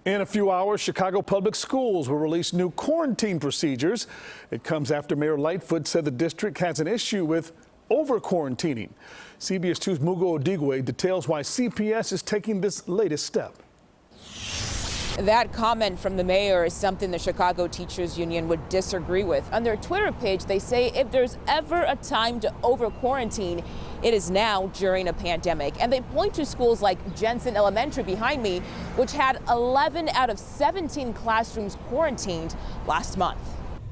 In a few hours, Chicago Public Schools will release new quarantine procedures. It comes after Mayor Lightfoot said the district has an issue with over-quarantining. CBS 2's Mugo Odigwe details why CPS is taking this latest step. That comment from the mayor is something the Chicago Teachers Union would disagree with. On their Twitter page, they say if there's ever a time to over-quarantine, it is now during a pandemic. And they point to schools like Jensen Elementary behind me, which had 11 out of 17 classrooms quarantined last month.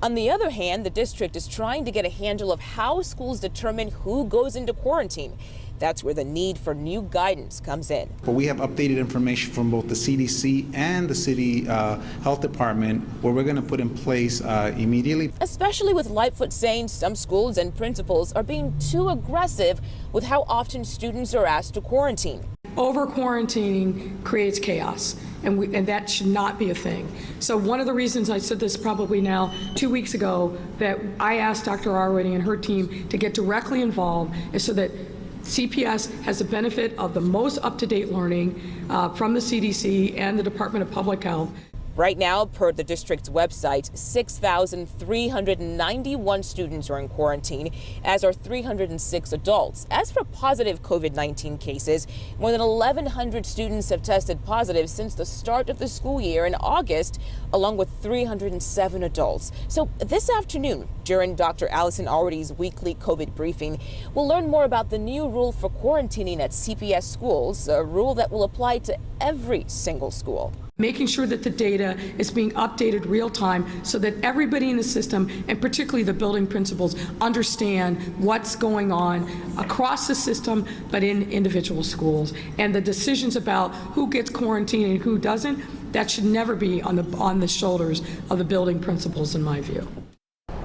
On the other hand, the district is trying to get a handle of how schools determine who goes into quarantine. That's where the need for new guidance comes in. But we have updated information from both the CDC and the city health department where we're going to put in place immediately. Especially with Lightfoot saying some schools and principals are being too aggressive with how often students are asked to quarantine. Over-quarantining creates chaos, and that should not be a thing. So one of the reasons I said this probably now 2 weeks ago that I asked Dr. Arwady and her team to get directly involved is so that CPS has the benefit of the most up-to-date learning from the CDC and the Department of Public Health. Right now, per the district's website, 6,391 students are in quarantine, as are 306 adults. As for positive COVID-19 cases, more than 1,100 students have tested positive since the start of the school year in August, along with 307 adults. So this afternoon, during Dr. Allison Already's weekly COVID briefing, we'll learn more about the new rule for quarantining at CPS schools, a rule that will apply to every single school. Making sure that the data is being updated real time so that everybody in the system, and particularly the building principals, understand what's going on across the system, but in individual schools. And the decisions about who gets quarantined and who doesn't, that should never be on the shoulders of the building principals, in my view.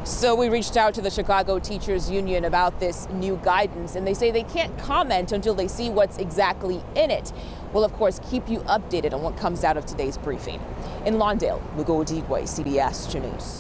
So we reached out to the Chicago Teachers Union about this new guidance, and they say they can't comment until they see what's exactly in it. We'll, of course, keep you updated on what comes out of today's briefing. In Lawndale, Mugo Odigwe, CBS 2 News.